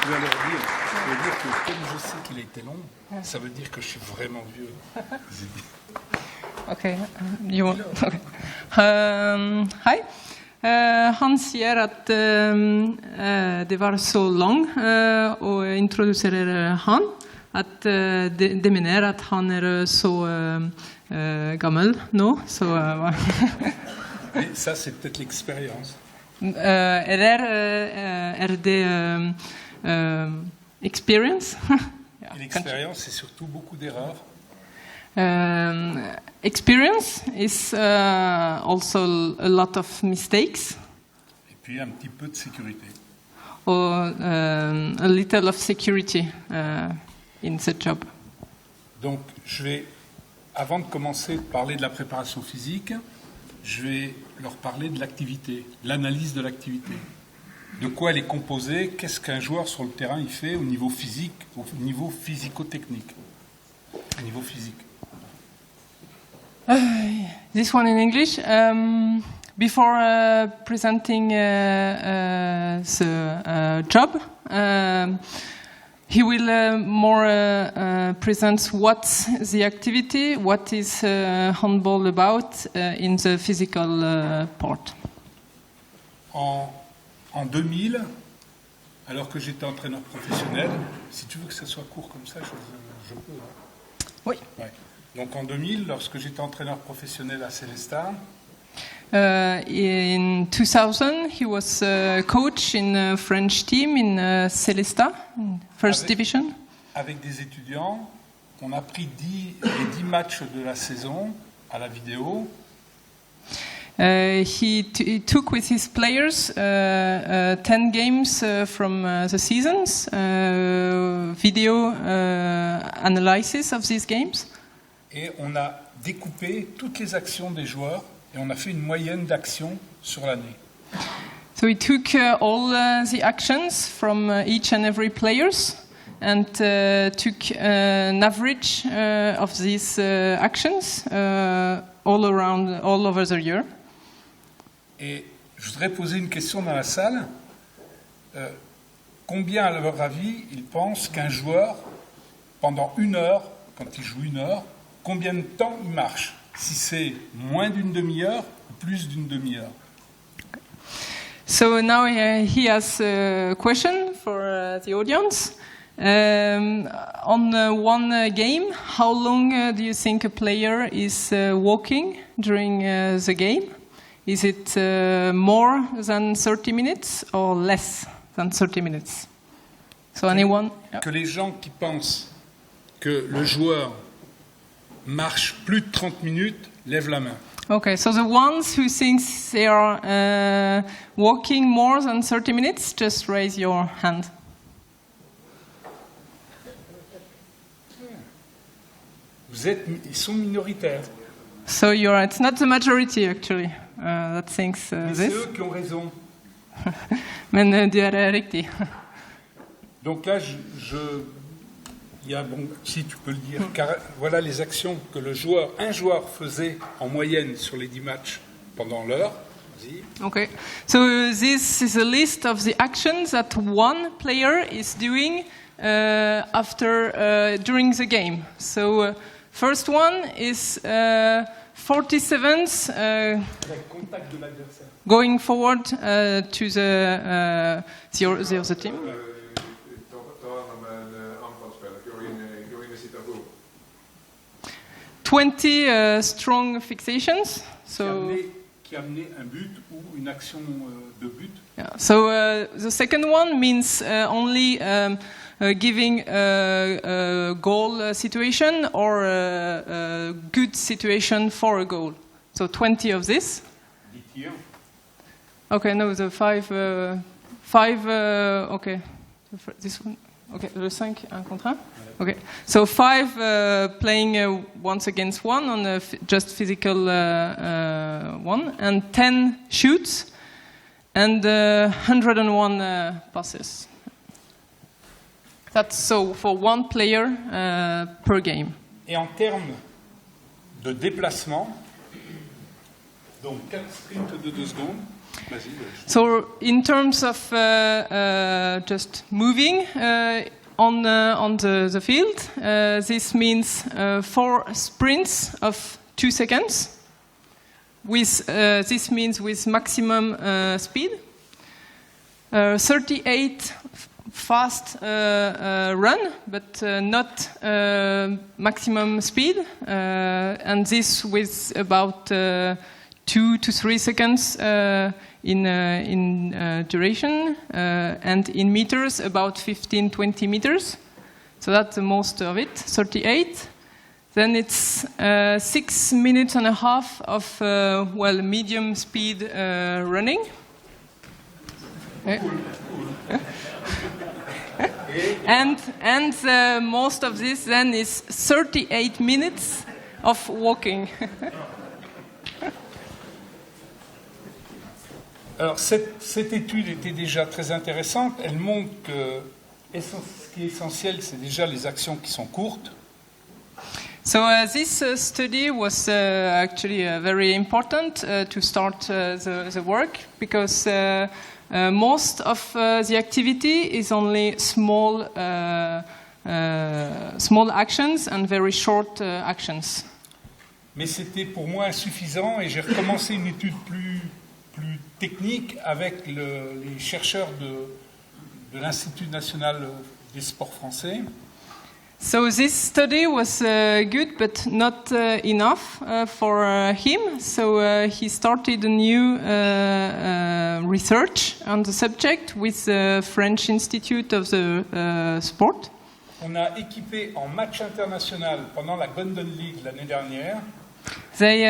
dois leur dire, que comme je sais qu'il a été long, ça veut dire que je suis vraiment vieux. Okay, okay. Hei. Han sier at det var så lang å introdusere han, at det mener at han så gammel nå. Så, Mais ça, c'est peut-être l'expérience. det experience? Et l'expérience, c'est surtout beaucoup d'erreurs. Experience is also a lot of mistakes. Et puis un petit peu de sécurité. Or a little of security in the job. Donc, avant de commencer de parler de la préparation physique, je vais leur parler de l'activité, l'analyse de l'activité. De quoi elle est composée, qu'est-ce qu'un joueur sur le terrain il fait au niveau physique, au niveau physico-technique, au niveau physique. This one in English. Before presenting the job, he will more present what's the activity, what is handball about in the physical part. En 2000, alors que j'étais entraîneur professionnel, si tu veux que ça soit court comme ça, je peux. Hein. Oui. Ouais. Donc en 2000, lorsque j'étais entraîneur professionnel à Célestat, in 2000, he was coach in a French team in Célestat, first division. Avec des étudiants, on a pris les 10 matchs de la saison à la vidéo. He took with his players 10 games from the seasons, video analysis of these games. Et on a découpé toutes les actions des joueurs et on a fait une moyenne d'actions sur l'année. So we took all the actions from each and every players and took an average of these actions all over the year. Et je voudrais poser une question dans la salle. Combien, à leur avis, ils pensent qu'un joueur, pendant 1 heure, quand il joue 1 heure, combien de temps il marche? Si c'est moins d'une demi-heure ou plus d'une demi-heure? So now he has a question for the audience. On one game, how long do you think a player is walking during the game? Is it more than 30 minutes or less than 30 minutes? So anyone? Que les gens qui pensent que le joueur marche plus de 30 minutes lèvent la main. Okay, so the ones who think they are walking more than 30 minutes, just raise your hand. Ils sont minoritaires. So it's not the majority actually that thinks Mais this. c'est eux qui ont raison. Men du är riktig. Donc là, il y a, bon, si tu peux le dire, car voilà les actions que un joueur faisait en moyenne sur les 10 matchs pendant l'heure. Vas-y. Okay, so this is a list of the actions that one player is doing during the game. So first one is 47 Contact de l'adversaire. going forward to the other team. Ta med en anfallsspelare, gå in i situation. 20 strong fixations. So Qui a amené un but ou une action de but. yeah. So the second one means only giving a goal situation or a good situation for a goal. So 20 of this. 10 tirs. Okay, no, the five. Okay, this one. Okay, le 5 un contre 1. Okay, so 5 playing once against one on a just physical one, and 10 shoots, and 101 passes. That's so for one player per game. Et en termes de déplacement, donc 4 sprints de 2 secondes. Vas-y. So, in terms of just moving on the field, this means 4 sprints of 2 seconds. This means with maximum speed. 38 fast run, but not maximum speed, and this with about 2 to 3 seconds in duration, and in meters about 15-20 meters. So that's the most of it, 38. Then it's 6 minutes and a half of medium speed running. And most of this then is 38 minutes of walking. Alors cette étude était déjà très intéressante. Elle montre que ce qui est essentiel, c'est déjà les actions qui sont courtes. So this study was actually very important to start the work, because most of the activity is only small actions and very short actions. Mais c'était pour moi insuffisant et j'ai recommencé une étude plus technique avec les chercheurs de l'Institut national des sports français. So this study was good, but not enough for him. So he started a new research on the subject with the French Institute of the Sport. On a équipé en match international pendant la Golden League l'année dernière. They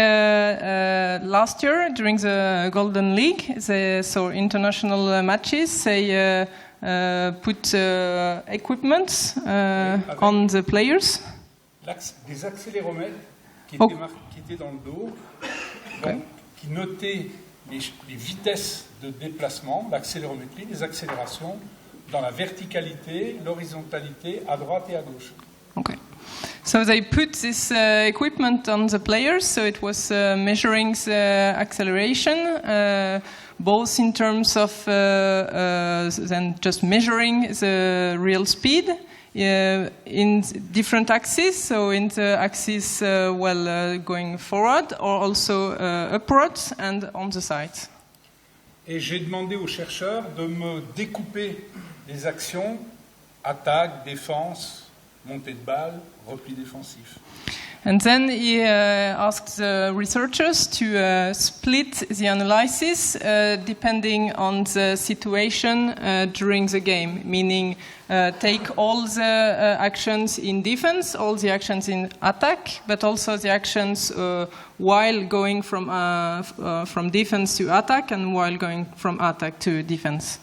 last year during the Golden League, so international matches, they put equipment on the players. Des accéléromètres qui étaient dans le dos, donc, qui notaient les vitesses de déplacement, l'accélérométrie, les accélérations dans la verticalité, l'horizontalité, à droite et à gauche. Okay. So they put this equipment on the players, so it was measuring the acceleration, both in terms of then just measuring the real speed in different axes, so in the axis going forward or also upwards and on the sides. Et j'ai demandé aux chercheurs de me découper les actions, attaque, défense, montée de balle, repli défensif. And then he asked the researchers to split the analysis depending on the situation during the game, meaning take all the actions in defense, all the actions in attack, but also the actions while going from defense to attack and while going from attack to defense.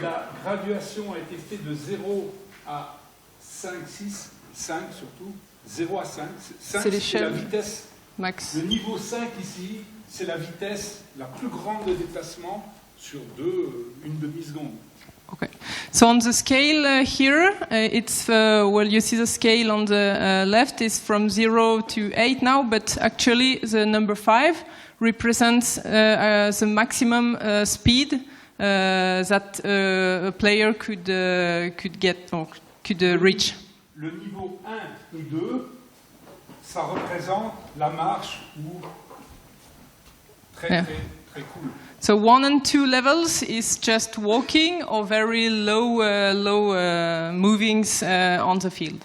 La graduation a été faite de 0 à 5, 6, 5 surtout, 0 à 5. 5 c'est la vitesse. Max. Le niveau 5 ici, c'est la vitesse la plus grande de déplacement sur une demi-seconde. Okay. So on the scale here, it's you see the scale on the left is from 0 to 8 now, but actually the number 5 represents the maximum speed that a player could get or could reach. Le niveau 1 et 2, ça représente la marche ou très cool. So 1 and 2 levels is just walking or very low movings on the field.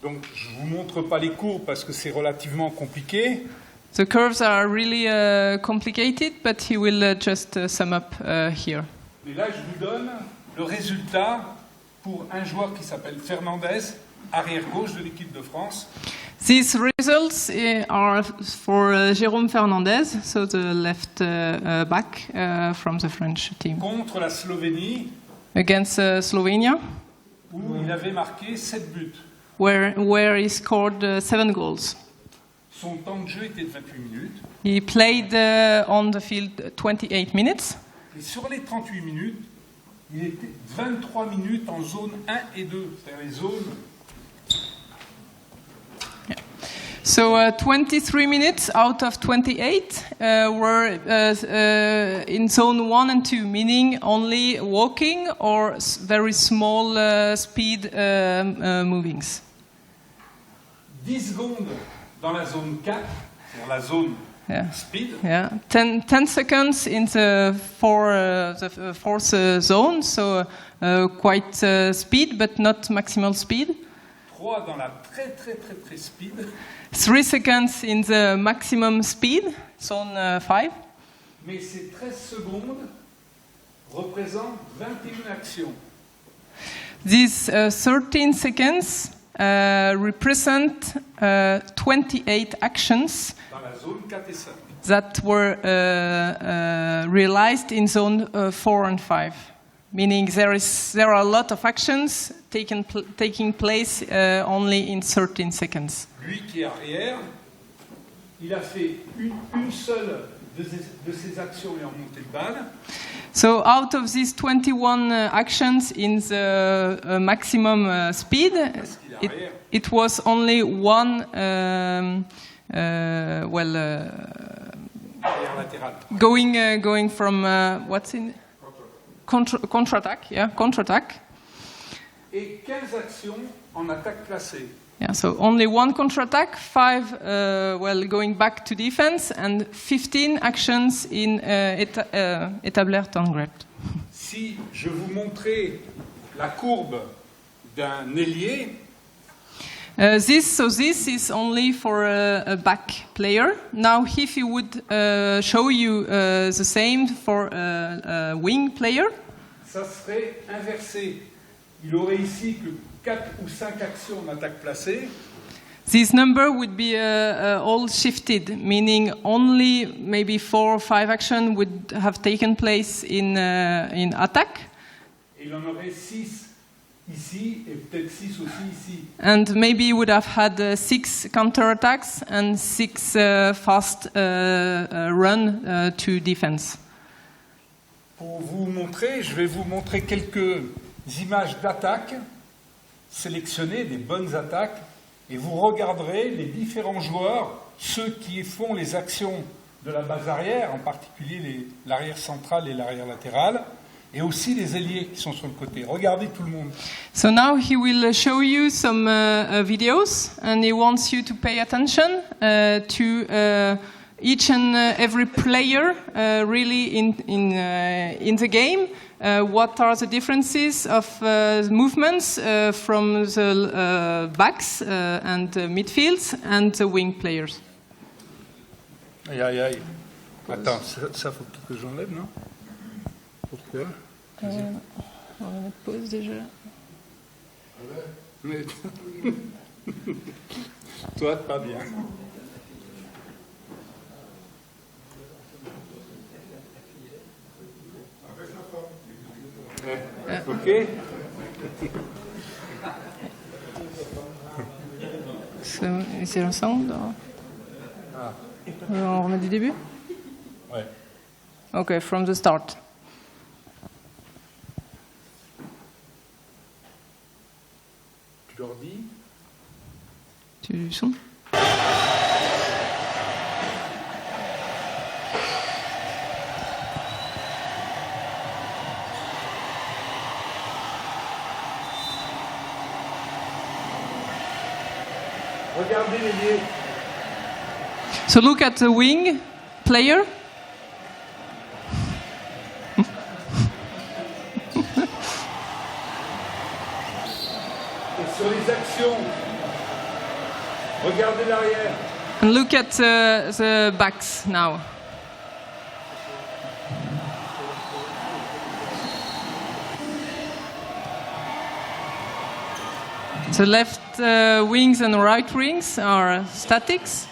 Donc je vous montre pas les courbes parce que c'est relativement compliqué. The curves are really complicated, but he will just sum up here. Et là, je vous donne le résultat pour un joueur qui s'appelle Fernandez, arrière gauche de l'équipe de France. These results are for Jérôme Fernandez, so the left back from the French team. Contre la Slovénie. Against Slovenia. Où il avait marqué 7 buts. Where he scored 7 goals. Son temps de jeu était de 28 minutes. He played on the field 28 minutes. Et sur les 38 minutes, il était 23 minutes en zone 1 et 2, c'est-à-dire les zones. So So 23 minutes out of 28 were in zone 1 and 2, meaning only walking or very small speed movings. 10 secondes dans la zone 4, c'est-à-dire la zone Yeah. speed. Yeah, 10 seconds in the fourth zone, so quite speed, but not maximal speed. 3 dans la très speed. 3 seconds in the maximum speed, zone 5. Mais ces 13 secondes représentent 21 actions. These 13 seconds represent 28 actions Dans la zone 4 et 5. that were realized in zone 4 and 5. Meaning there are a lot of actions taking place only in 13 seconds. Lui qui est arrière, il a fait une seule de ses actions et en montée de balle. So out of these 21 actions in the maximum speed, it was only one Arrière latéral. going from what's in counterattack, yeah, counterattack. Et 15 actions en attaque placée. Yeah, so only one counterattack, 5 going back to defense, and 15 actions in établir turn grab. Si je vous montrais la courbe d'un ailier, This is only for a back player. Now, if you would show you the same for a wing player, ça serait inversé. Il aurait ici que 4 ou 5 actions en attaque placée. this number would be all shifted, meaning only maybe 4 or 5 actions would have taken place in attack, Et il en aurait 6 ici et peut-être 6 aussi ici. and maybe you would have had 6 counterattacks and 6 fast run to defense. Pour vous montrer, je vais vous montrer quelques images d'attaque, sélectionner des bonnes attaques, et vous regarderez les différents joueurs, ceux qui font les actions de la base arrière, en particulier l'arrière central et l'arrière latéral, et aussi les ailiers qui sont sur le côté. Regardez tout le monde. So now he will show you some videos, and he wants you to pay attention to each and every player really in the game. What are the differences of movements from the backs and midfields and the wing players? Aïe, aïe, aïe. Attends, ça faut peut-être que j'enlève, non? Pourquoi? On va mettre pause déjà. Mais... Toi, pas bien. Ok. C'est l'ensemble. On remet du début? Ouais. Okay, from the start. Tu leur dis? Tu son? Regardez l'ailier. So look at the wing player. Et sur les actions, regardez l'arrière. And look at the backs now. The left wings and right wings are statics.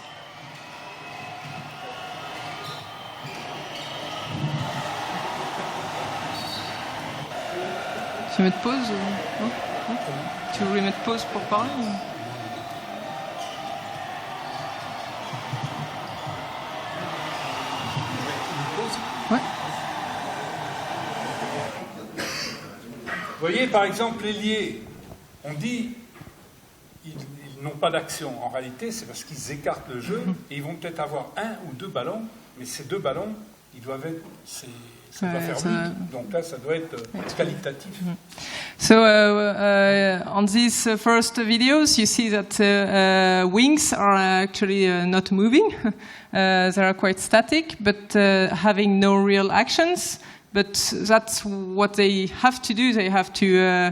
Tu veux mettre pause ou non? Non? Tu voulais mettre pause pour parler ou... Ouais. Vous voyez, par exemple, l'ailier, on dit, il ils n'ont pas d'action. En réalité, c'est parce qu'ils écartent le jeu et ils vont peut-être avoir 1 ou 2 ballons, mais ces 2 ballons, ils doivent être... Ça doit faire but. Donc là, ça doit être qualitatif. So on these first videos, you see that wings are actually not moving. They are quite static, but having no real actions. But that's what they have to do. They have to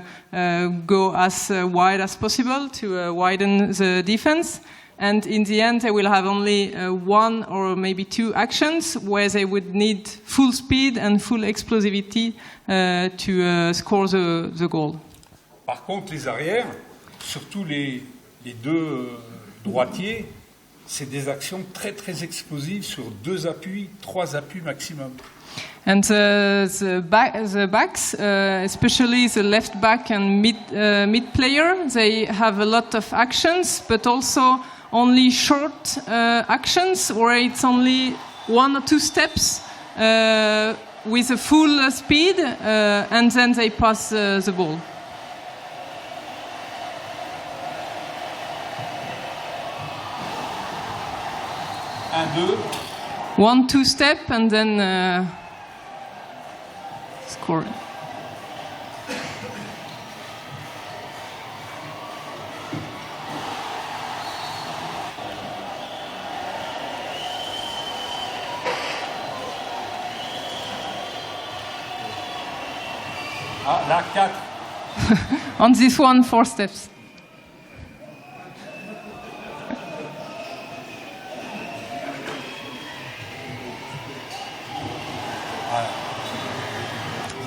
go as wide as possible to widen the defense. And in the end, they will have only 1 or maybe 2 actions where they would need full speed and full explosivity to score the goal. Par contre, les arrières, surtout les 2 droitiers, c'est des actions très très explosives sur 2 appuis, 3 appuis maximum. And the backs, especially the left back and mid player, they have a lot of actions, but also only short actions where it's only 1 or 2 steps with a full speed, and then they pass the ball. Un, 2. 1, 2 step, and then score. Ah, là, 4. On this one, 4 steps.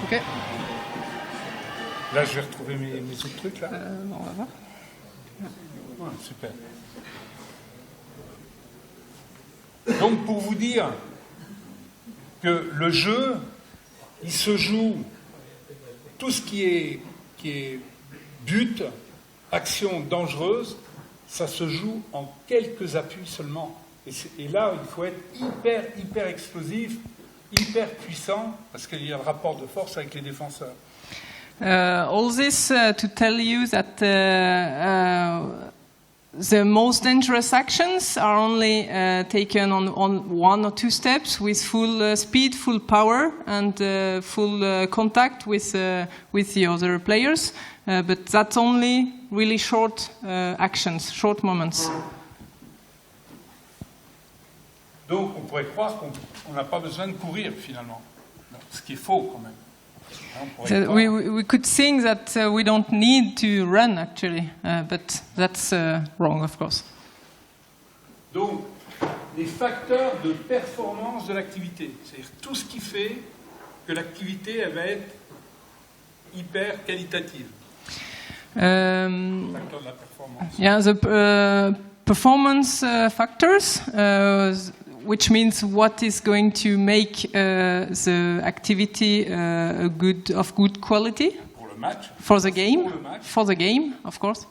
Ok. Là, je vais retrouver mes autres trucs, là. On va voir. Ouais, super. Donc, pour vous dire que le jeu, il se joue, tout ce qui est but, action dangereuse, ça se joue en quelques appuis seulement. Et là, il faut être hyper explosif, hyper puissant, parce qu'il y a le rapport de force avec les défenseurs. All this to tell you that the most dangerous actions are only taken on 1 or 2 steps with full speed, full power, and full contact with the other players. But that's only really short actions, short moments. Donc, on pourrait croire qu'on n'a pas besoin de courir, finalement. Ce qui est faux, quand même. So we could think that we don't need to run, actually, but that's wrong, of course. Donc, les facteurs de performance de l'activité, c'est-à-dire tout ce qui fait que l'activité elle va être hyper qualitative. Facteurs de la performance. Yeah, the performance factors, which means what is going to make the activity of good quality. Pour le match. For the game. Pour le match. For the game, of course.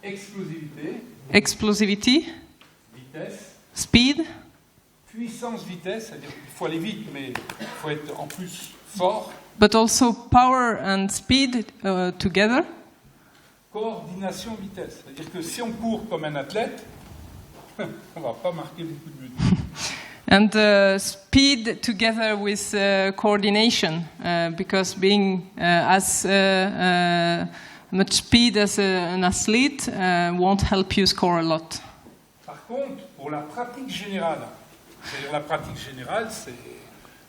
Explosivité. Explosivity. Vitesse. Speed. Puissance, vitesse, c'est-à-dire qu'il faut aller vite, mais il faut être en plus fort. But also power and speed together. Coordination, vitesse, c'est-à-dire que si on court comme un athlète, on va pas marquer beaucoup de buts. And speed together with coordination, because being as much speed as an athlete won't help you score a lot. Par contre, pour la pratique générale, c'est-à-dire la pratique générale, c'est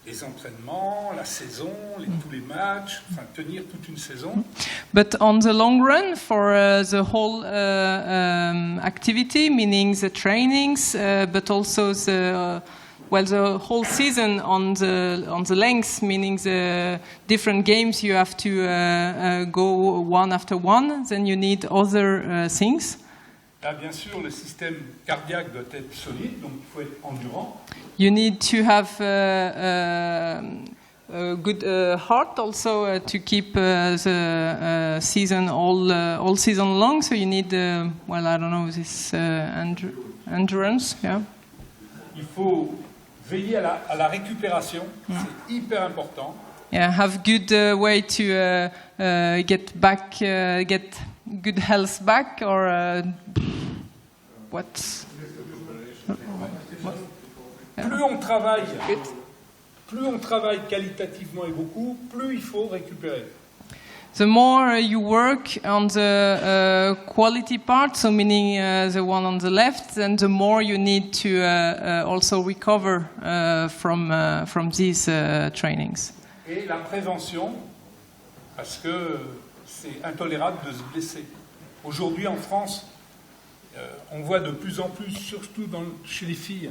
les entraînements, la saison, tous les matchs, enfin tenir toute une saison. But on the long run, for the whole activity, meaning the trainings, but also the whole season on the length, meaning the different games you have to go one after one, then you need other things. Là, bien sûr, le système cardiaque doit être solide, donc il faut être endurant. You need to have a good heart also to keep the season all season long. So you need, I don't know, this endurance. Yeah. Il faut veiller à la récupération, c'est hyper important. Yeah, have good way to get back, get good health back, or What? Plus on travaille qualitativement et beaucoup, plus il faut récupérer. The more you work on the quality part, so meaning the one on the left, then the more you need to also recover from these trainings. Et la prévention, parce que c'est intolérable de se blesser. Aujourd'hui en France, on voit de plus en plus, surtout chez les filles,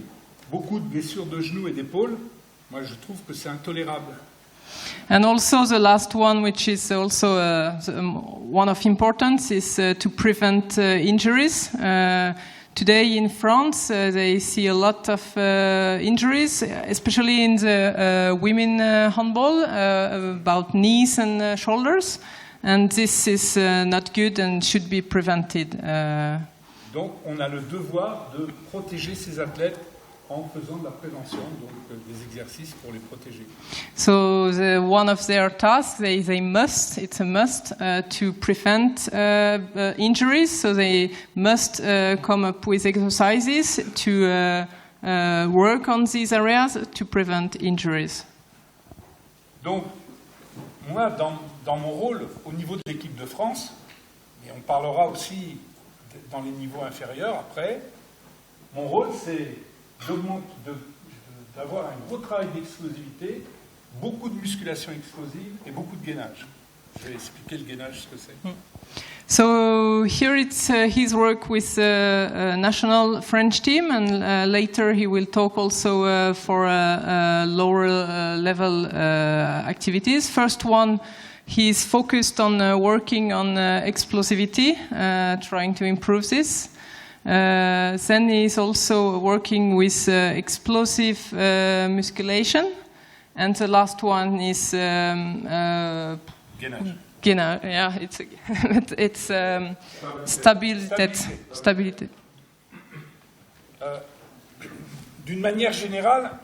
beaucoup de blessures de genoux et d'épaules. Moi, je trouve que c'est intolérable. And also the last one, which is also one of importance, is to prevent injuries. Today in France, they see a lot of injuries, especially in the women handball, about knees and shoulders. And this is not good and should be prevented. Donc, on a le devoir de protéger ces athlètes en faisant de la prévention, donc des exercices pour les protéger. So one of their tasks, it's a must to prevent injuries. So they must come up with exercises to work on these areas to prevent injuries. Donc, moi, dans mon rôle au niveau de l'équipe de France, et on parlera aussi dans les niveaux inférieurs après, mon rôle c'est d'avoir un gros travail d'explosivité, beaucoup de musculation explosive et beaucoup de gainage. Je vais expliquer le gainage, ce que c'est. So here it's his work with the national French team, and later he will talk also for lower level activities. First one, he's focused on working on explosivity, trying to improve this. Then he's also working with explosive musculation, and the last one is Gainage. Yeah, it's stabilité. D'une manière générale,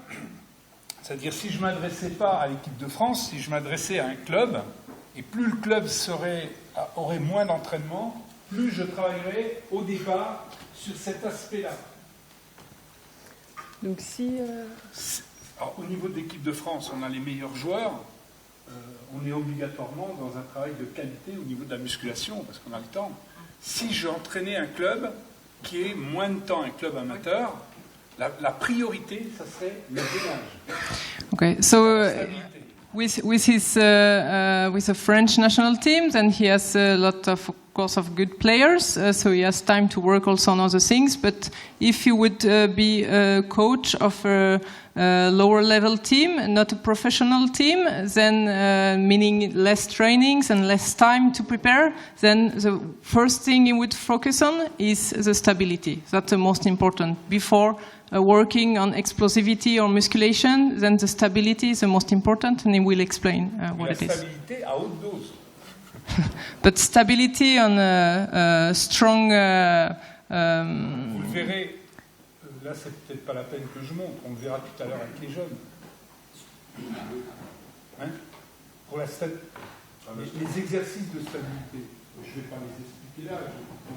c'est-à-dire si je ne m'adressais pas à l'équipe de France, si je m'adressais à un club, et plus le club aurait moins d'entraînement, plus je travaillerais au départ sur cet aspect-là. Donc Alors, au niveau de l'équipe de France, on a les meilleurs joueurs. On est obligatoirement dans un travail de qualité au niveau de la musculation, parce qu'on a le temps. Si j'entraînais un club qui est moins de temps un club amateur, la priorité, ça serait le gainage. Okay, so with the French national team, then he has a lot of course of good players, so he has time to work also on other things. But if you would be a coach of a lower level team, not a professional team, then meaning less trainings and less time to prepare, then the first thing you would focus on is the stability. That's the most important. Before working on explosivity or musculation, then the stability is the most important, and he will explain what it is. La stabilité à haute dose. But stability on a strong... Vous le verrez, là c'est peut-être pas la peine que je montre, on le verra tout à l'heure avec les jeunes. Hein? Pour les exercices de stabilité, je ne vais pas les expliquer là,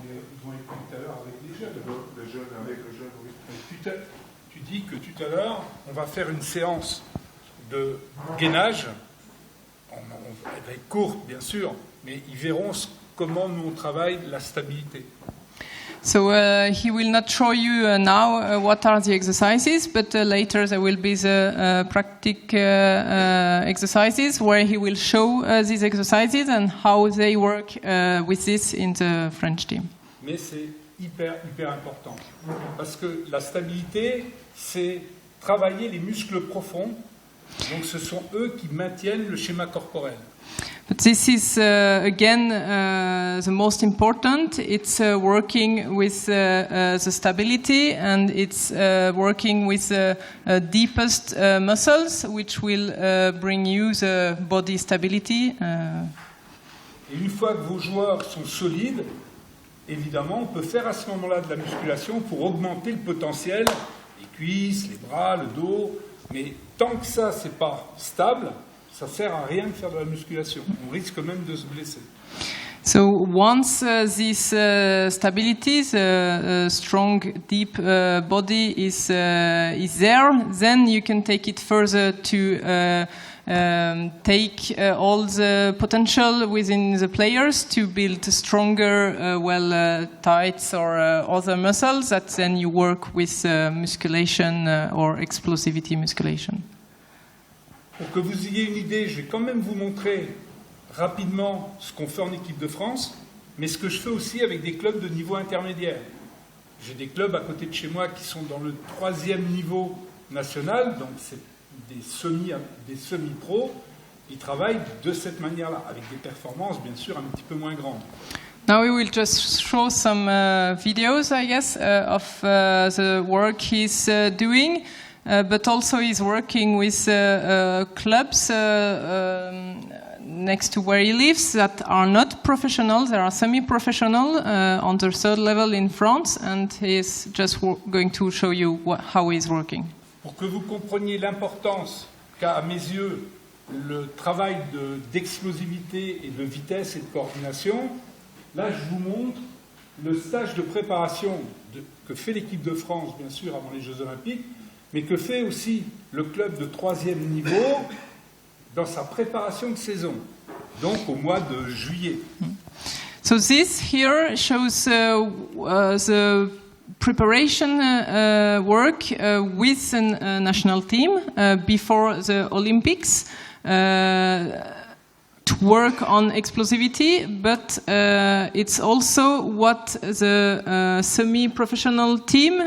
ils vont être tout à l'heure avec les jeunes. Avec le jeune, oui. Tu dis que tout à l'heure, on va faire une séance de gainage. Elle va être courte, bien sûr, mais ils verront comment nous on travaille la stabilité. So he will not show you now what are the exercises, but later there will be the practical exercises where he will show these exercises and how they work with this in the French team. Mais c'est hyper important, parce que la stabilité, c'est travailler les muscles profonds, donc ce sont eux qui maintiennent le schéma corporel. But this is again the most important. It's working with the stability, and it's working with the deepest muscles, which will bring you the body stability. Et une fois que vos joueurs sont solides, évidemment, on peut faire à ce moment-là de la musculation pour augmenter le potentiel, les cuisses, les bras, le dos. Mais tant que ça, c'est pas stable, ça sert à rien de faire de la musculation. On risque même de se blesser. So once this stability, the strong, deep body is there, then you can take it further to take all the potential within the players to build stronger, tights or other muscles that then you work with musculation or explosivity musculation. Pour que vous ayez une idée, je vais quand même vous montrer rapidement ce qu'on fait en équipe de France, mais ce que je fais aussi avec des clubs de niveau intermédiaire. J'ai des clubs à côté de chez moi qui sont dans le 3e niveau national, donc c'est des semi-pros. Ils travaillent de cette manière-là, avec des performances bien sûr un petit peu moins grandes. Now we will just show some videos, I guess, of the work he's doing, but also he's working with clubs next to where he lives that are not professional. They are semi-professional on the 3rd level in France, and he's just going to show you how he's working. Pour que vous compreniez l'importance qu'a, à mes yeux, le travail d'explosivité et de vitesse et de coordination, là je vous montre le stage de préparation que fait l'équipe de France, bien sûr, avant les Jeux Olympiques, mais que fait aussi le club de 3e niveau dans sa préparation de saison, donc au mois de juillet. So this here shows the preparation work with a national team before the Olympics to work on explosivity, but it's also what the semi-professional team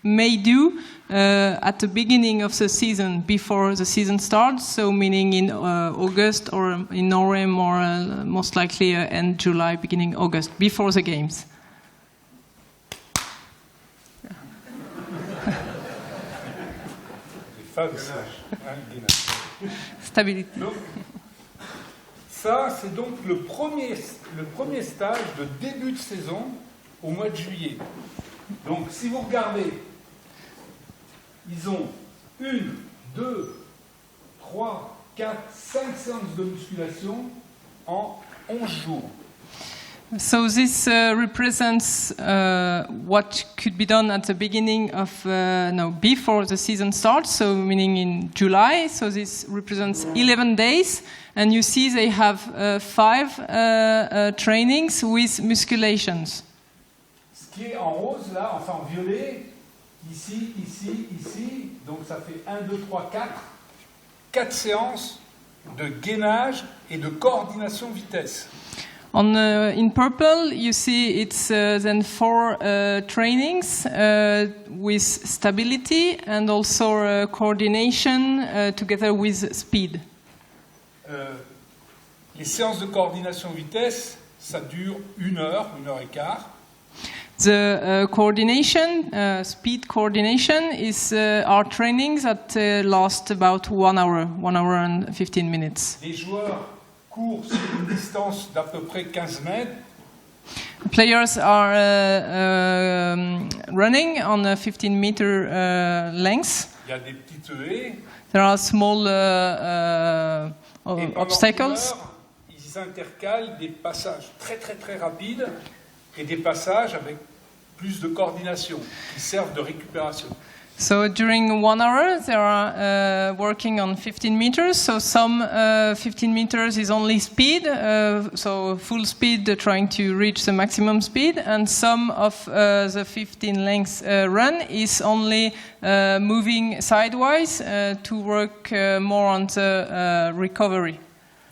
may do at the beginning of the season, before the season starts, so meaning in August, or in Norway more most likely end July, beginning August, before the games. Stability. Donc, ça, c'est donc le premier stage de début de saison au mois de juillet. Donc, si vous regardez, ils ont 1, 2, 3, 4, 5 séances de musculation en 11 jours. So this represents what could be done at the beginning of, before the season starts, so meaning in July. So this represents 11 days. And you see they have 5 trainings with musculations. Ce qui est en rose, là, enfin en violet, ici, ici, ici, donc ça fait 1, 2, 3, 4. 4 séances de gainage et de coordination vitesse. In purple, you see it's then 4 trainings with stability and also coordination together with speed. Les séances de coordination vitesse, ça dure 1 heure, 1 heure et quart. The coordination, speed coordination, is our trainings that last about 1 hour, 1 hour and 15 minutes. Les joueurs courent sur une distance d'à peu près 15 mètres. Players are running on a 15-meter length. Il y a des petites haies. There are small et obstacles. Ils intercalent des passages très très très rapides et des passages avec plus de coordination qui servent de récupération. So during 1 hour, they are working on 15 meters. So some 15 meters is only speed, so full speed, trying to reach the maximum speed, and some of the 15 lengths run is only moving sideways to work more on the recovery.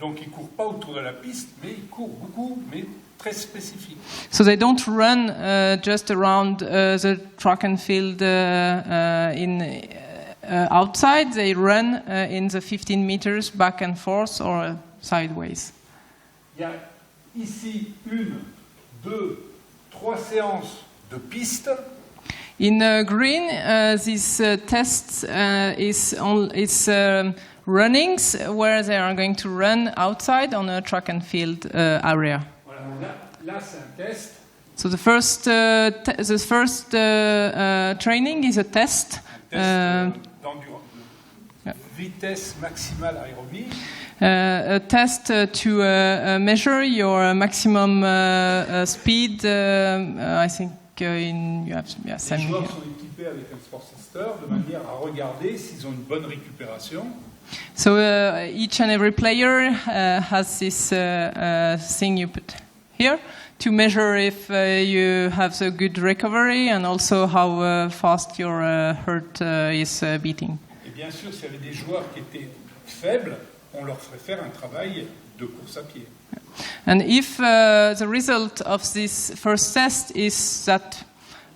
Donc ils courent pas autour de la piste, mais ils courent beaucoup, mais très spécifique. So they don't run just around the track and field outside. They run in the 15 meters back and forth or sideways. Il y a ici 1, 2, 3 séances de piste. In green, this test is runnings where they are going to run outside on a track and field area. Là, c'est un test. So the first training is a test. vitesse maximale aérobie. A test to measure your maximum speed. I think you have Les sent me joueurs here. sont équipés avec un Sport Sister de manière à regarder s'ils ont une bonne récupération. So each and every player has this thing you put here to measure if you have a good recovery and also how fast your heart is beating. Et bien sûr, s'il y avait des joueurs qui étaient faibles, on leur ferait faire un travail de course à pied. And if the result of this first test is that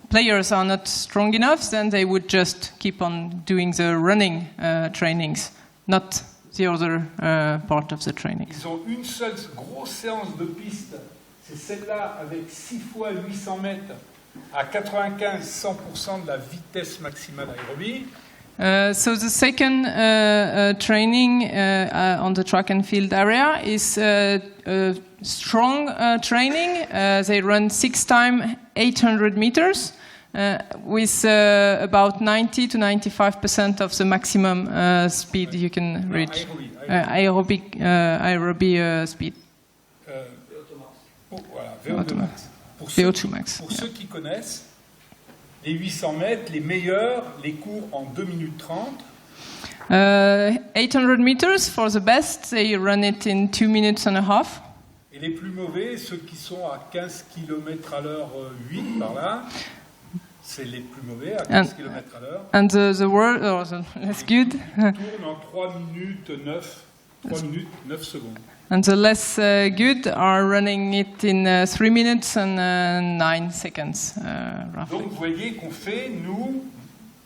players are not strong enough, then they would just keep on doing the running trainings, not the other part of the training. Ils ont une seule grosse séance de piste, c'est celle-là avec 6 fois 800 mètres à 95-100% de la vitesse maximale aérobie. So the second training on the track and field area is strong training. They run 6 times 800 meters with about 90 to 95% of the maximum speed you can reach. Aerobic speed. Voilà, VO2 max. VO2 max. Pour ceux qui connaissent, les 800 mètres, les meilleurs, les courent en 2 minutes 30. 800 meters for the best, they run it in 2 minutes and a half. Et les plus mauvais, ceux qui sont à 15 km à l'heure 8 par là, c'est les plus mauvais à 15 km à l'heure. And the word, or the less good, Tournent en 3 minutes 9 secondes. and the less good are running it in 3 minutes and 9 seconds, roughly. Donc vous voyez qu'on fait, nous,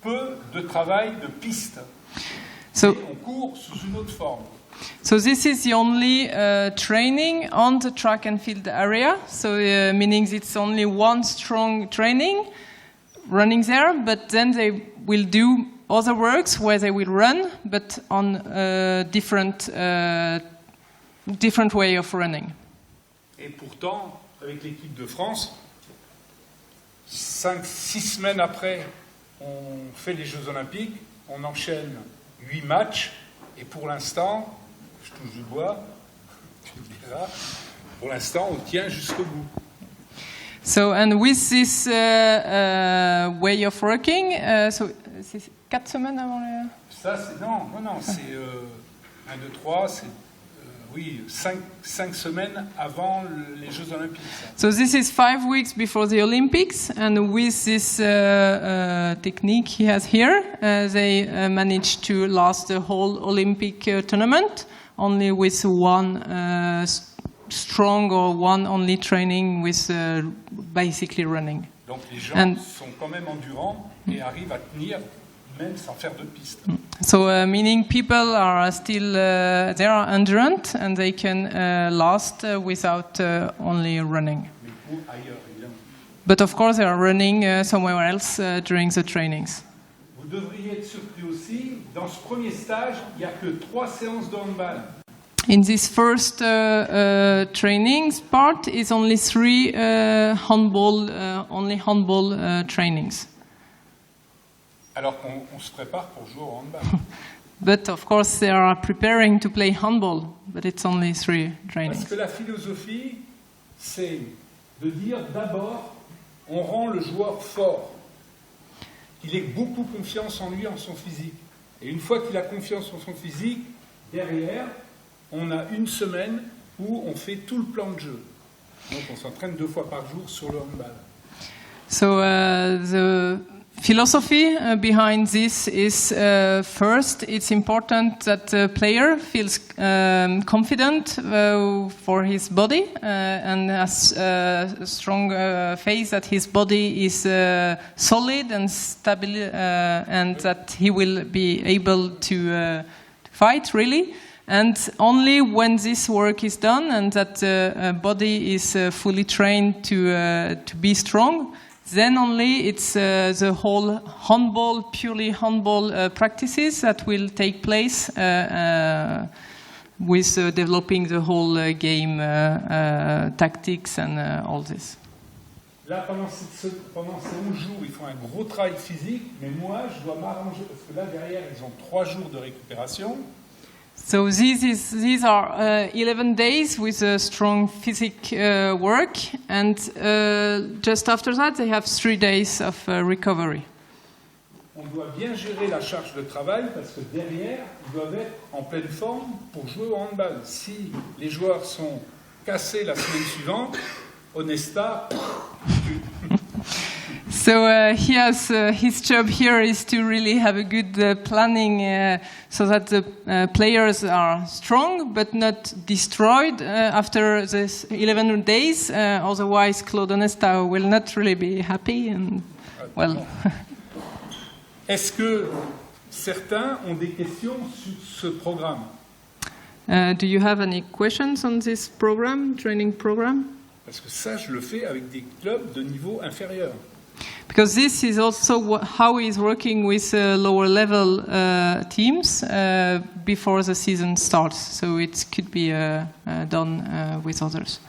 peu de travail de piste. So, Et on court sous une autre forme. so this is the only training on the track and field area. So meaning it's only one strong training running there, but then they will do other works where they will run, but on different way of running. Et pourtant, avec l'équipe de France, 5-6 semaines après, on fait les Jeux Olympiques, on enchaîne 8 matchs, et pour l'instant, je touche du bois, tu le diras, pour l'instant, on tient jusqu'au bout. So, and with this way of working, so c'est 4 semaines avant le... Ça, c'est, non, c'est 1, 2, 3, c'est, oui, 5 semaines avant les Jeux Olympiques. Ça. So this is 5 weeks before the Olympics, and with this technique he has here, they managed to last the whole Olympic tournament only with one strong or one only training with basically running. Donc les gens And- sont quand même endurants et arrivent à tenir même sans faire de piste. So meaning people are still they are endurant and they can last without only running. Mais pour ailleurs, évidemment. But of course they are running somewhere else during the trainings. Vous devriez être surpris aussi, dans ce premier stage, il n'y a que 3 séances de handball. In this first training part is only 3 handball trainings. Alors qu'on se prépare pour jouer au handball. But of course they are preparing to play handball, but it's only 3 Parce trainings. que la philosophie, c'est de dire d'abord, on rend le joueur fort, qu'il ait beaucoup confiance en lui, en son physique. Et une fois qu'il a confiance en son physique, derrière, on a une semaine où on fait tout le plan de jeu. Donc on s'entraîne 2 fois par jour sur le handball. So the philosophy behind this is first, it's important that the player feels confident for his body and has a strong faith that his body is solid and stable and that he will be able to fight really. And only when this work is done and that the body is fully trained to be strong, then only it's the whole handball, purely handball practices that will take place with developing the whole game tactics and all this. Là, pendant ces 11 jours, ils font un gros travail physique, mais moi, je dois m'arranger, parce que là, derrière, ils ont 3 jours de récupération. So these are 11 days with a strong physic work, and just after that they have 3 days of recovery. On doit bien gérer la charge de travail parce que derrière, ils doivent être en pleine forme pour jouer au handball. Si les joueurs sont cassés la semaine suivante, Onesta. So he has his job here is to really have a good planning so that the players are strong but not destroyed after this 11 days. Otherwise, Claude Onesta will not really be happy. And well. Est-ce que certains ont des questions sur ce programme? Do you have any questions on this program, training program? Parce que ça, je le fais avec des clubs de niveau inférieur. Because this is also how he's working with lower level teams before the season starts. So it could be done with others.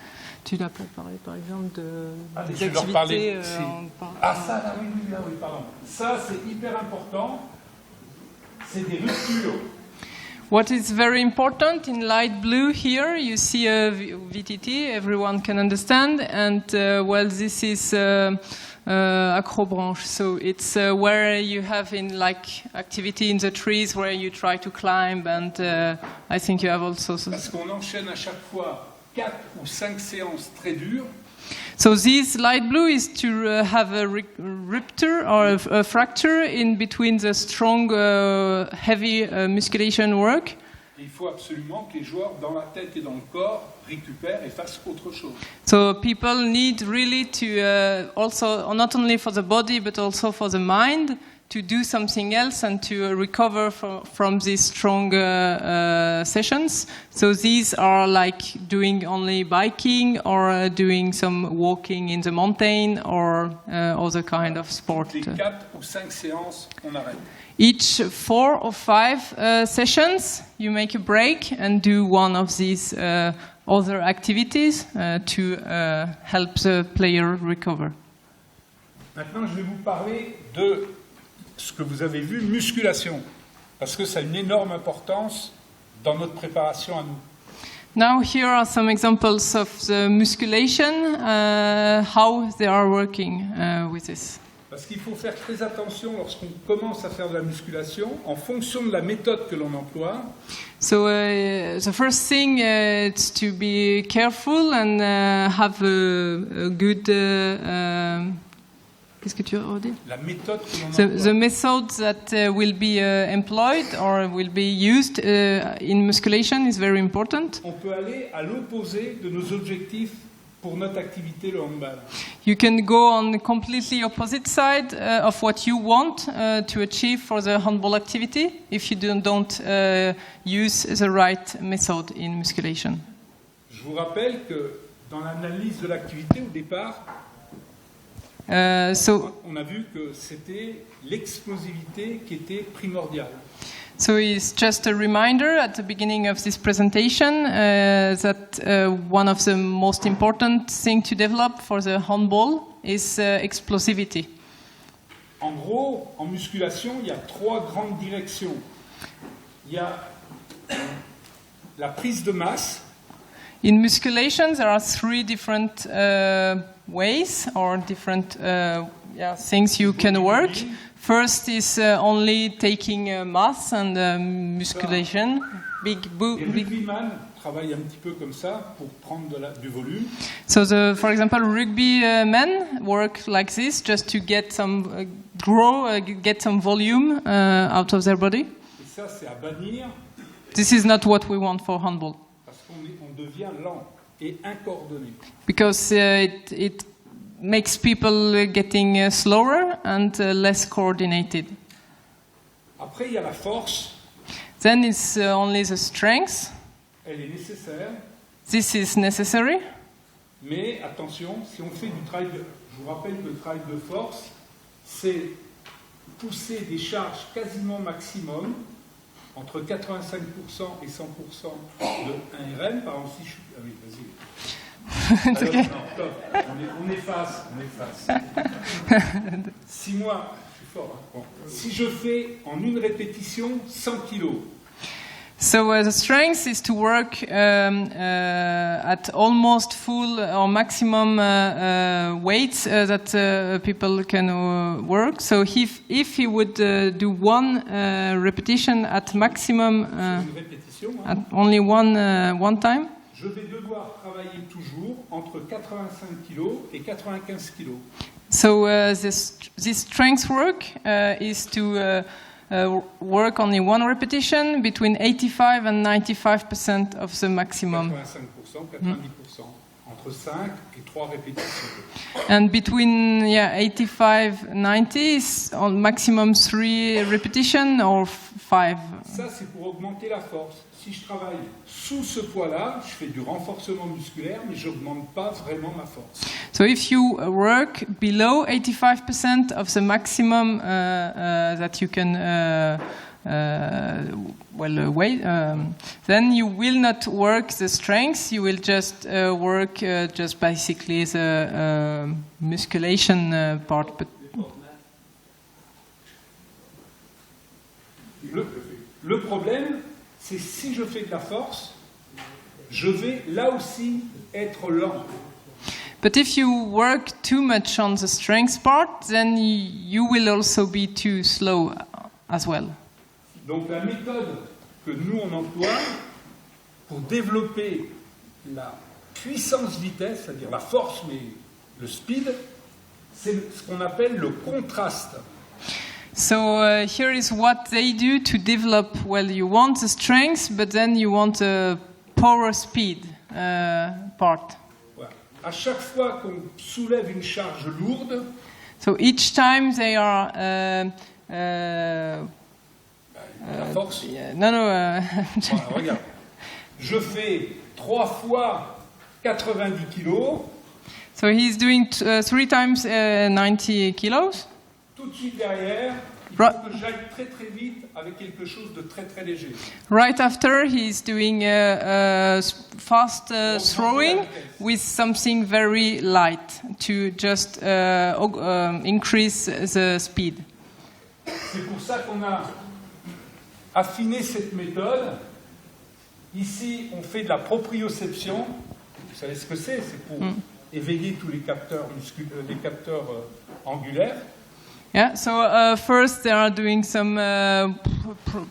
Tu l'as préparé par exemple des activités Ah ça, là, oui, pardon. Ça, c'est hyper important. C'est des ruptures. What is very important in light blue here, you see a VTT, everyone can understand, and well, this is acrobranche. So it's where you have in like activity in the trees where you try to climb, and I think you have also. Parce qu'on enchaîne à chaque fois 4 ou 5 séances très dures. So this light blue is to have a rupture or a fracture in between the strong, heavy musculation work. Et il faut absolument que les joueurs, dans la tête et dans le corps, récupèrent et fassent autre chose. So people need really to also, not only for the body but also for the mind, to do something else and to recover from these strong sessions. So these are like doing only biking or doing some walking in the mountain or other kind of sport. Les 4 ou 5 séances, on arrête. Each 4 or 5 sessions, you make a break and do one of these other activities to help the player recover. Maintenant, je vais vous parler de ce que vous avez vu, musculation, parce que ça a une énorme importance dans notre préparation à nous. Now here are some examples of the musculation, how they are working with this. Parce qu'il faut faire très attention lorsqu'on commence à faire de la musculation, en fonction de la méthode que l'on emploie. So the first thing is to be careful and have a good. Qu'est-ce que tu as dit? La méthode que l'on emploie. The method that will be employed or will be used in musculation is very important. On peut aller à l'opposé de nos objectifs pour notre activité, le handball. You can go on the completely opposite side of what you want to achieve for the handball activity if you don't use the right method in musculation. Je vous rappelle que dans l'analyse de l'activité au départ, on a vu que c'était l'explosivité qui était primordiale. So it's just a reminder at the beginning of this presentation that one of the most important things to develop for the handball is explosivity. En gros, en musculation, il y a 3 grandes directions. Il y a la prise de masse. In musculation, there are 3 different ways or different things you can work. First is only taking mass and musculation. Les rugbyman travaillent un petit peu comme ça pour prendre du volume. So, for example, rugby men work like this just to get some get some volume out of their body. Et ça, c'est à bannir. This is not what we want for handball. Parce qu'on devient lent et incoordonné. Because it makes people getting slower and less coordinated. Après, il y a la force. Then it's only the strength. Elle est nécessaire. This is necessary. Mais attention, si on fait du travail je vous rappelle que le travail de force, c'est pousser des charges quasiment maximum, entre 85% et 100% de 1 RM. Par exemple, si je suis... Ah oui, vas-y. It's okay. Non. Stop. On efface. 6 mois, je suis fort. Hein. Bon. Si je fais en une répétition 100 kilos. So the strength is to work at almost full or maximum weights that people can work. So if he would do one repetition at maximum, Une répétition, hein. at only one time, Je vais devoir travailler toujours entre 85 kg et 95 kg. so this strength work is to work only one repetition between 85 and 95% of the maximum. 85%, 90%. Entre 5 et 3 répétitions. And between 85 90 is on maximum 3 repetition or 5. Ça, c'est pour augmenter la force. Si je travaille sous ce poids-là, je fais du renforcement musculaire, mais je n'augmente pas vraiment ma force. So if you work below 85% of the maximum that you can weight, then you will not work the strength. You will just work just basically the musculation part. But Le problème, c'est si je fais de la force, je vais là aussi être lent. But if you work too much on the strength part, then you will also be too slow as well. Donc la méthode que nous on emploie pour développer la puissance-vitesse, c'est-à-dire la force mais le speed, c'est ce qu'on appelle le contraste. So here is what they do to develop. Well, you want the strength, but then you want the power speed part. Voilà. À chaque fois qu'on soulève une charge lourde, So each time they are la force. no. Voilà, regarde. Je fais 3 fois 90 kilos. So he's doing 3 times 90 kilos. Tout de suite derrière, il Right. faut que j'aille très très vite avec quelque chose de très très léger. Right after, he's doing fast throwing with something very light to just increase the speed. C'est pour ça qu'on a affiné cette méthode. Ici, on fait de la proprioception. Vous savez ce que c'est? C'est pour éveiller tous les capteurs, angulaires. Yeah, so first they are doing some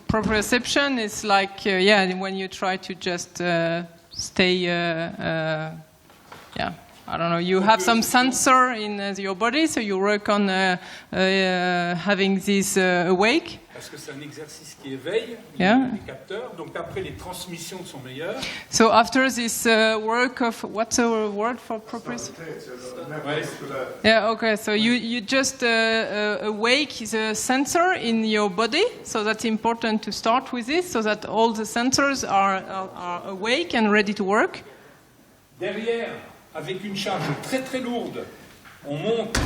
proprioception. It's like, when you try to just stay, I don't know, you have some sensor in your body, so you work on having this awake. Parce que c'est un exercice qui éveille Yeah. les capteurs. Donc après, les transmissions sont meilleures. So after this work of, what's the word for proprioception? Ouais. Yeah, okay, so you just awake the sensor in your body, so that's important to start with this, so that all the sensors are awake and ready to work. Derrière, avec une charge très très lourde, on monte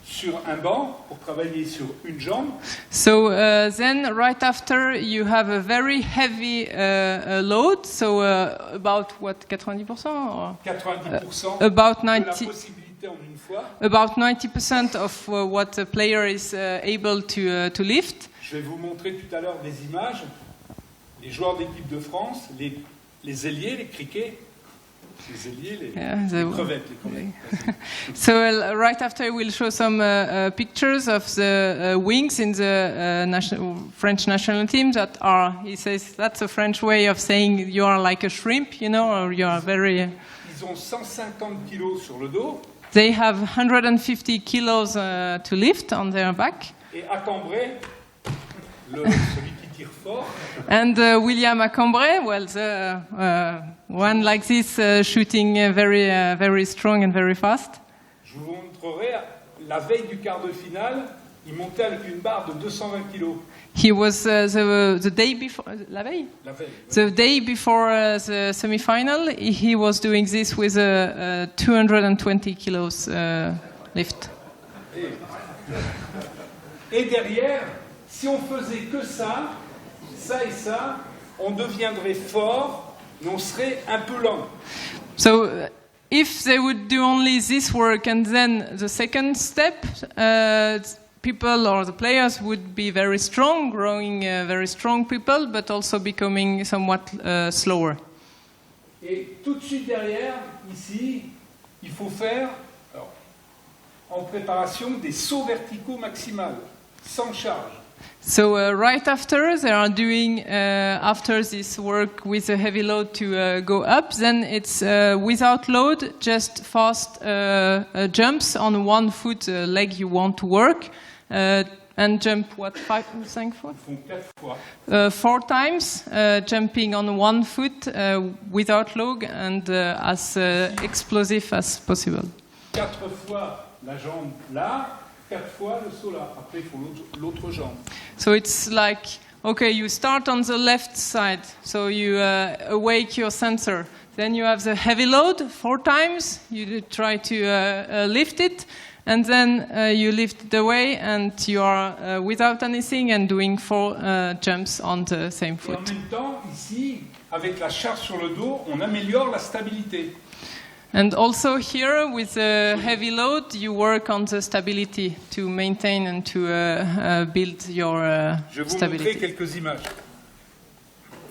sur un banc pour travailler sur une jambe. So then right after you have a very heavy load, so about what, 90% or 90% about de la 90 possibilité en une fois. about 90% of what a player is able to lift. Je vais vous montrer tout à l'heure des images. Les joueurs d'équipe de France, les ailiers, les criquets, les ailiers, les crevettes. So right after we'll show some pictures of the wings in the French national team that are, he says, that's a French way of saying you are like a shrimp, you know, or you are very... Ils ont 150 kilos sur le dos. They have 150 kilos to lift on their back. Et à Cambrai, celui qui tire fort, And William Acambre, well, the one like this shooting very strong and very fast. je vous montrerai, la veille du quart de finale, il montait avec une barre de 220 kilos. He was the day before, la veille? La veille. The day before the semi-final, he was doing this with a 220 kilos lift. Et derrière, si on faisait que ça et ça, on deviendrait fort, mais on serait un peu lent. So if they would do only this work and then the second step, people or the players would be very strong, growing very strong people, but also becoming somewhat slower. Et tout de suite derrière, ici, il faut faire, alors, en préparation, des sauts verticaux maximales, sans charge. So right after they are doing after this work with a heavy load to go up, then it's without load, just fast jumps on 1 foot leg you want to work, and jump what 5 foot? Ils font 4 fois. 4 times, jumping on 1 foot without load and as explosive as possible. 4 fois la jambe là, 4 fois le saut là. Après, il faut l'autre jambe. So it's like, okay, you start on the left side, so you awake your sensor. Then you have the heavy load 4 times, you try to lift it, and then you lift it away, and you are without anything and doing 4 jumps on the same Et en foot. même temps, ici, avec la charge sur le dos, on améliore la stabilité. And also here, with the heavy load, you work on the stability to maintain and to build your Je vais vous stability. montrer quelques images.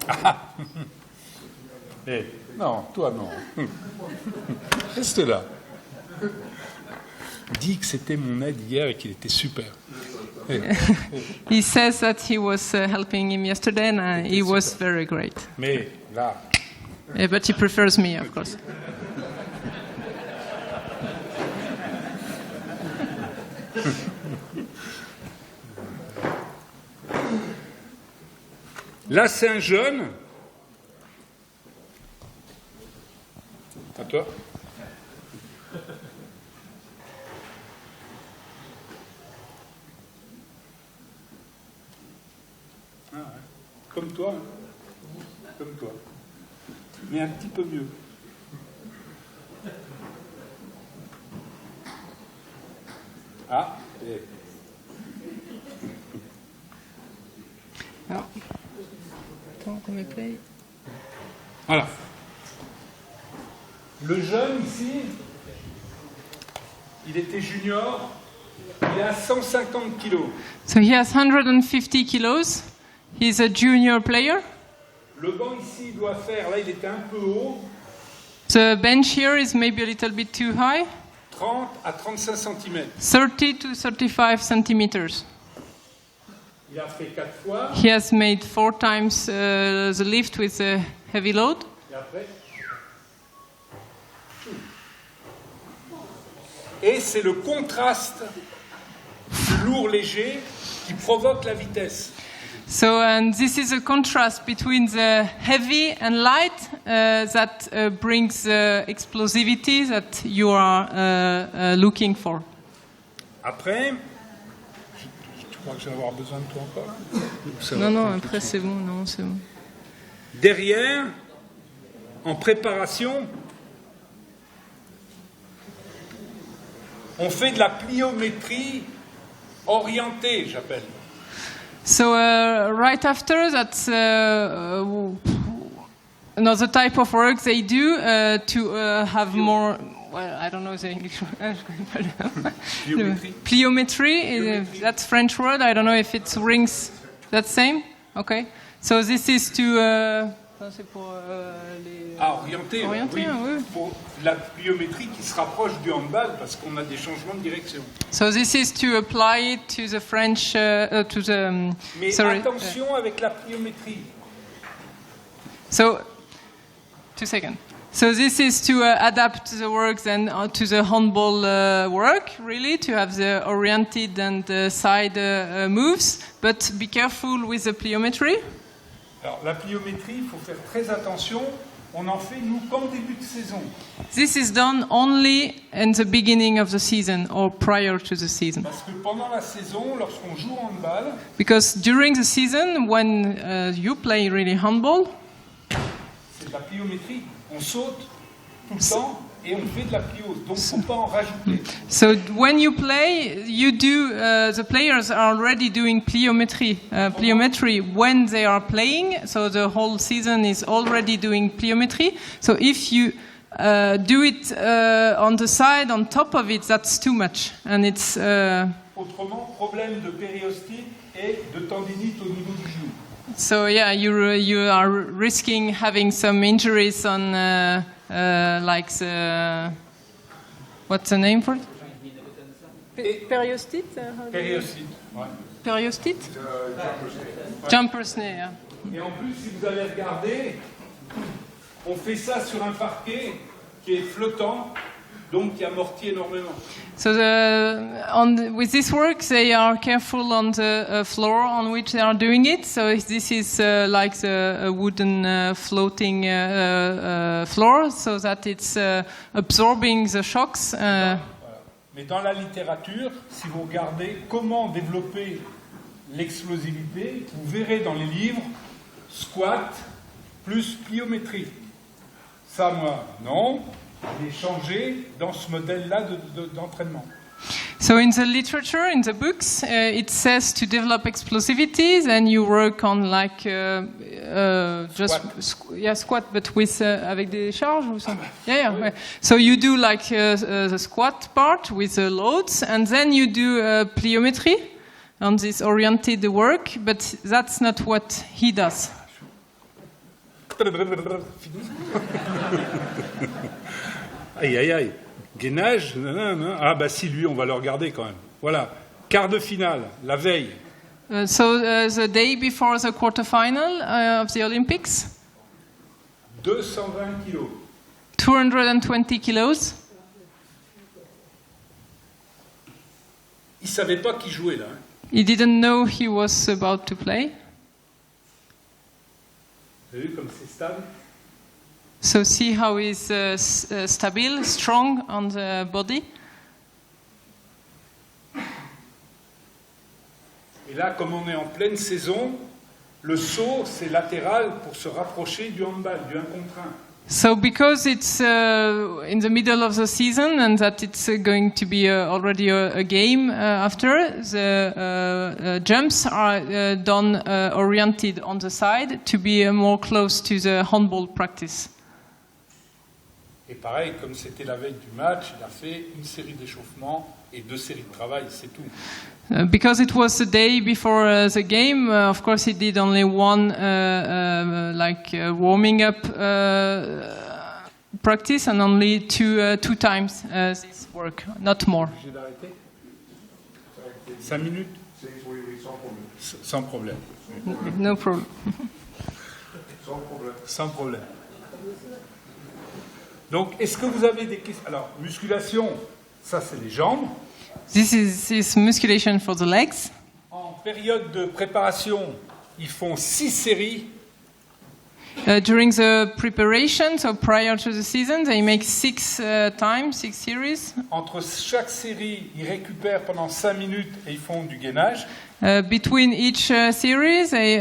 Ah. Eh, non, toi non. Reste là. Dis que c'était mon aide hier et qu'il était super. Eh, He says that he was helping him yesterday, and he was very great. mais là, But he prefers me, of course. là c'est un jeune. À toi. Ah ouais. Comme toi, hein. Comme toi. Mais un petit peu mieux. Ah, et... Voilà. Le jeune ici, il était junior, il est à 150 kilos. So he has 150 kilos. He's a junior player. Le banc ici doit faire, là il était un peu haut, The bench here is maybe a little bit too high. 30 à 35 cm. 30 to 35 centimeters. Il a fait 4 fois, He has made 4 times the lift with a heavy load. et après... Et c'est le contraste du lourd léger qui provoque la vitesse. So, and this is a contrast between the heavy and light that brings explosivity that you are looking for. Après, tu crois que je vais avoir besoin de toi encore là? Ça va Non, non, prendre tout après de suite. c'est bon, non, c'est bon. Derrière, en préparation, on fait de la pliométrie orientée, j'appelle. So right after that's another type of work they do to have more. Well, I don't know the English word. Pliométrie. Pliometry. That's French word. I don't know if it rings that same. Okay. So this is to. Ça, c'est pour les. Ah, orientée, Orientée, oui. Pour la pliométrie qui se rapproche du handball parce qu'on a des changements de direction. So this is to apply it to the French to the. Mais Sorry. attention avec la pliométrie. So, 2 seconds. So this is to adapt the work then to the handball work, really, to have the oriented and side moves, but be careful with the pliometry. Alors la pliométrie, il faut faire très attention. On en fait, nous, qu'en début de saison. This is done only in the beginning of the season or prior to the season. Parce que pendant la saison, lorsqu'on joue au handball, Because during the season, when you play really handball, c'est de la pliométrie. On saute tout le temps et on fait de la pliose. Donc, il ne faut pas en rajouter. so when you play, you do. The players are already doing pliometry when they are playing. So the whole season is already doing pliometry. So if you do it on the side, on top of it, that's too much. And it's... Autrement, problème de périostite et de tendinite au niveau du genou. So yeah, you are risking having some injuries on like the... What's the name for it? Periostite? Périostite, ouais. Periostite? Jumper's knee, yeah. Et en plus, si vous allez regarder, on fait ça sur un parquet qui est flottant, donc qui amortit énormément. So with this work, they are careful on the floor on which they are doing it. So this is like a wooden floating floor, so that it's absorbing the shocks. Mais dans la littérature, si vous regardez comment développer l'explosivité, vous verrez dans les livres squat plus pliométrie. Ça, moi, non. J'ai changé dans ce modèle-là d'entraînement. So in the literature, in the books, it says to develop explosivity, then you work on like just squat, but with avec des charges or something. Yeah. So you do like the squat part with the loads, and then you do pliometry on this oriented work, but that's not what he does. Aïe, aïe, aïe. Gainage, ah bah si, lui, on va le regarder quand même. Voilà. Quart de finale, la veille. So the day before the quarterfinal of the Olympics. 220 kilos. 220 kilos. Il savait pas qui jouait là. Hein. He didn't know he was about to play. Vous avez vu comme c'est stable? So see how he's stable, strong on the body. Et là, comme on est en pleine saison, le saut, c'est latéral pour se rapprocher du handball, du 1 contre 1. So because it's in the middle of the season and that it's going to be already a game after, the jumps are done oriented on the side to be more close to the handball practice. Et pareil, comme c'était la veille du match, il a fait une série d'échauffements et 2 séries de travail, c'est tout. Because it was the day before the game, of course he did only one warming up practice and only two times this work, not more. J'ai d'arrêter 5 minutes? Sans problème. No problem. Sans problème. Donc, est-ce que vous avez des questions? Alors, musculation, ça c'est les jambes. This is musculation for the legs. En période de préparation, ils font 6 séries. During the preparation, so prior to the season, they make 6 series. Entre chaque série, ils récupèrent pendant 5 minutes et ils font du gainage. Between each series, they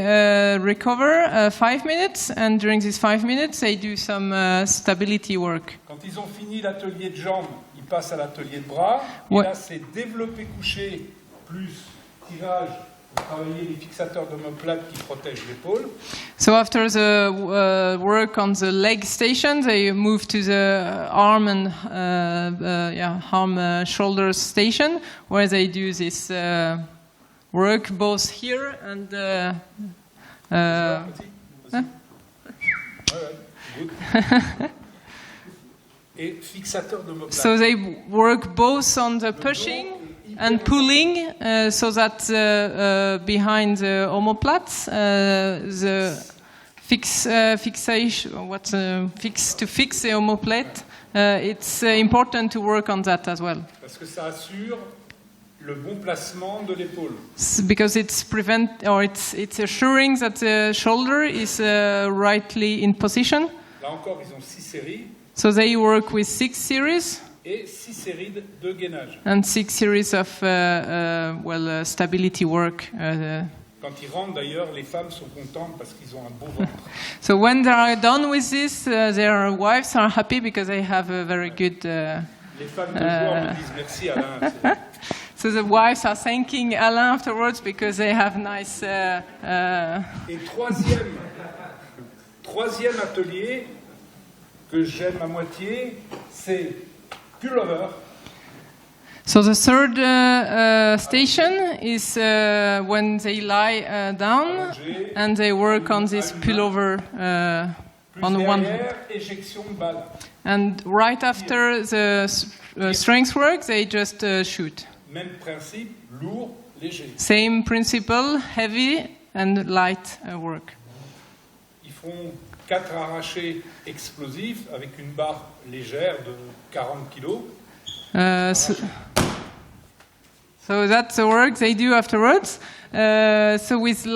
recover 5 minutes, and during these 5 minutes, they do some stability work. Quand ils ont fini l'atelier de jambes, ils passent à l'atelier de bras. Et là, c'est développé couché plus tirage pour travailler les fixateurs d'omoplate qui protègent l'épaule. So after the work on the leg station, they move to the arm and shoulder station, where they do this work both here and. Et fixateur d'omoplate. So they work both on the pushing and pulling, so that behind the omoplates, the fixation, to fix the omoplate, it's important to work on that as well. Parce que ça assure le bon placement de l'épaule. Because it's assuring that the shoulder is rightly in position. Là encore, ils ont 6 séries. So they work with 6 series. Et 6 séries de gainage. And 6 series of stability work. Quand ils rentrent d'ailleurs, les femmes sont contentes parce qu'ils ont un beau ventre. So when they are done with this, their wives are happy because they have a very good. Les femmes de joueurs me disent merci Alain. So the wives are thanking Alain afterwards because they have nice. Et troisième atelier, que j'aime à moitié, c'est pullover. So the third station is when they lie down and they work on this pullover Plus on one. derrière, éjection de balle. And right after the strength work, they just shoot. Même principe, lourd, léger. Same principle, heavy and light work. Ils font 4 arrachés explosifs avec une barre légère de 40 kg. So that's the work they do afterwards. So with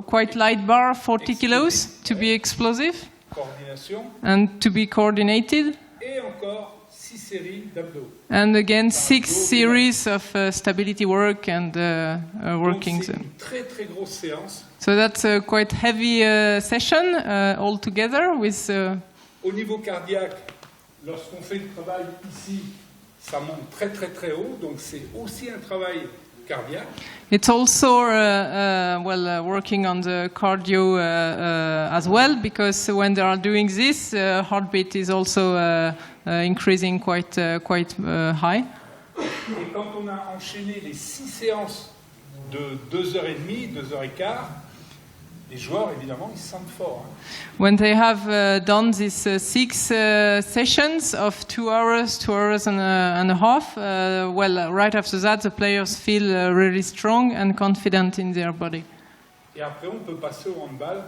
quite light bar, 40 kilos to be explosive Coordination. and to be coordinated. Et encore 6 séries d'abdos. And again, 6 series of stability work and Donc working. c'est une très très grosse séance. So that's a quite heavy session altogether with. Au niveau cardiaque, lorsqu'on fait le travail ici, ça monte très très très haut, donc c'est aussi un travail cardiaque. It's also working on the cardio as well, because when they are doing this, heartbeat is also increasing quite high. Et quand on a enchaîné les 6 séances de 2h30, 2h15, les joueurs évidemment ils se sentent forts. When they have done these 6 sessions of 2 hours, 2 hours and a half, right after that, the players feel really strong and confident in their body. Et après, on peut passer au handball,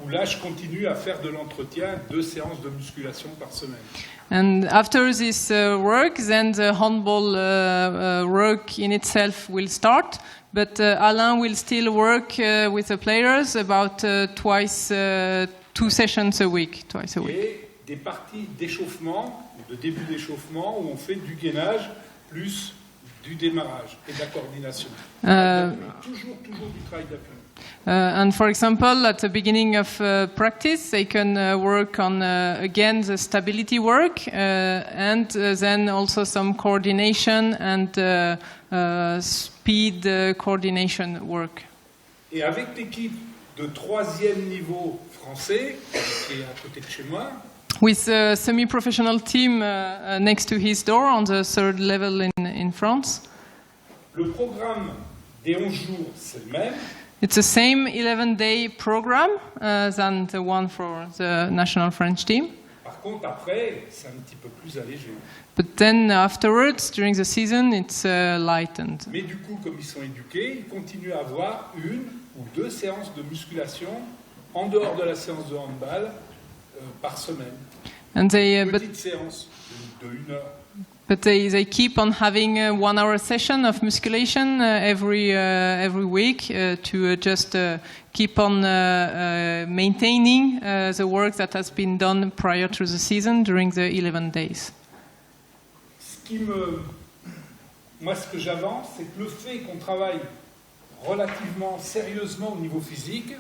où là, je continue à faire de l'entretien, 2 séances de musculation par semaine. And after this work, then the handball work in itself will start. But Alain will still work with the players about twice, 2 sessions a week, twice a week. Et des parties d'échauffement, de début d'échauffement, où on fait du gainage plus du démarrage et de la coordination. Toujours du travail d'appui. And for example, at the beginning of practice, they can work on again the stability work and then also some coordination and speed coordination work. Et avec l'équipe de 3e niveau français, qui est à côté de chez moi, with a semi-professional team next to his door on the 3rd level in France. Le programme des 11 jours, c'est le même. It's the same 11-day program than the one for the national French team. Par contre, après, c'est un petit peu plus allégé. But then afterwards, during the season, it's lightened. Mais du coup, comme ils sont éduqués, ils continuent à avoir 1 ou 2 séances de musculation en dehors de la séance de handball par semaine. And they, Petite séance de 1 heure. but they keep on having a 1 hour session of musculation every week to just keep on maintaining the work that has been done prior to the season during the 11 days. Moi, ce que j'avance, c'est que le fait qu'on travaille relativement sérieusement au niveau physique,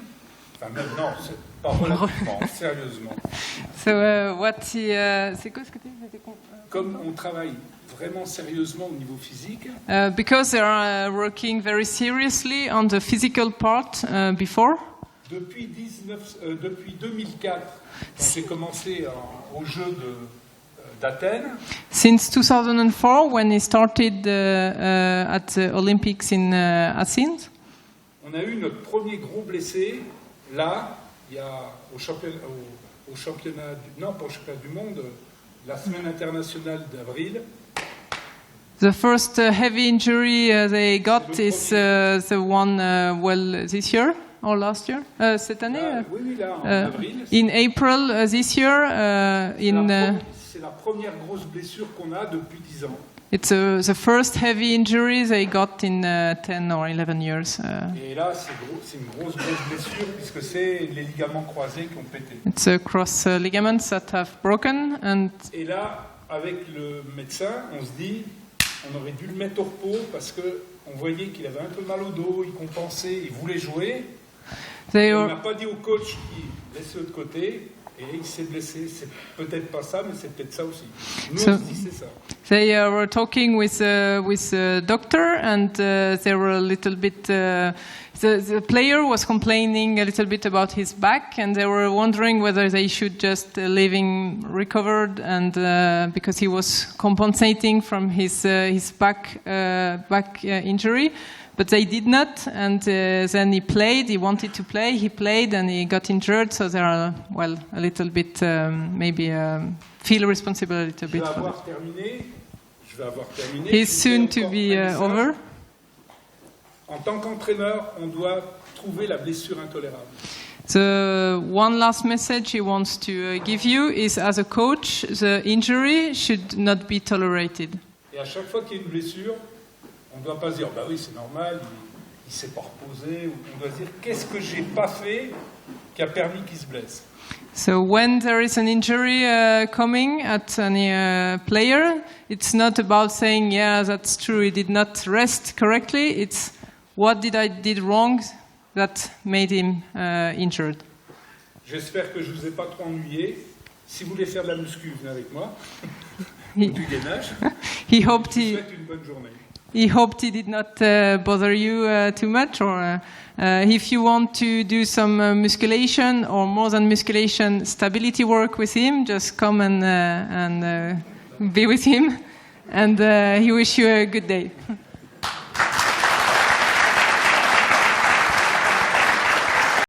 enfin même non, c'est pas relativement, sérieusement. So c'est quoi ce que tu dis? Comme on travaille vraiment sérieusement au niveau physique, because they are working very seriously on the physical part before. depuis 2004, quand j'ai commencé au jeu d'Athènes, Since 2004, when he started at the Olympics in Athens, on a eu notre premier gros blessé, là, il y a au championnat non, pas au championnat du monde, la semaine internationale d'avril. the first heavy injury they got is the one this year or last year, cette année. Là, oui, là, en avril. In April this year, C'est la première grosse blessure qu'on a depuis 10 ans. it's the first heavy injury they got in 10 or 11 years. Et là, c'est une grosse blessure puisque c'est les ligaments croisés qui ont pété. It's cross ligaments that have broken, and Et là, avec le médecin, on se dit, on aurait dû le mettre au repos parce que on voyait qu'il avait un peu mal au dos, il compensait, il voulait jouer. they On were. n'a pas dit au coach qui laissez-le de côté. Et il s'est blessé. C'est peut-être pas ça, mais c'est peut-être ça aussi. Nous, on se dit c'est ça. They were talking with the doctor, and they were a little bit the player was complaining a little bit about his back, and they were wondering whether they should just leave him recovered, and because he was compensating from his back injury. But they did not, and then he played. He wanted to play. He played, and he got injured. So there are, well, a little bit maybe feel responsible a little bit for that. He's soon to be over. En tant qu'entraîneur, on doit trouver la blessure intolérable. The one last message he wants to give you is, as a coach, the injury should not be tolerated. Et à chaque fois qu'il y a une blessure, on ne doit pas se dire, bah oui, c'est normal, il ne s'est pas reposé. On doit se dire, qu'est-ce que j'ai pas fait qui a permis qu'il se blesse? So when there is an injury coming at any player, it's not about saying, yeah, that's true, he did not rest correctly. It's what I did wrong that made him injured. J'espère que je ne vous ai pas trop ennuyé. Si vous voulez faire de la muscu, venez avec moi. Du gainage. He hoped Je vous souhaite une bonne journée. He hoped he did not bother you too much, or if you want to do some musculation or more than musculation, stability work with him, just come and be with him, and he wish you a good day.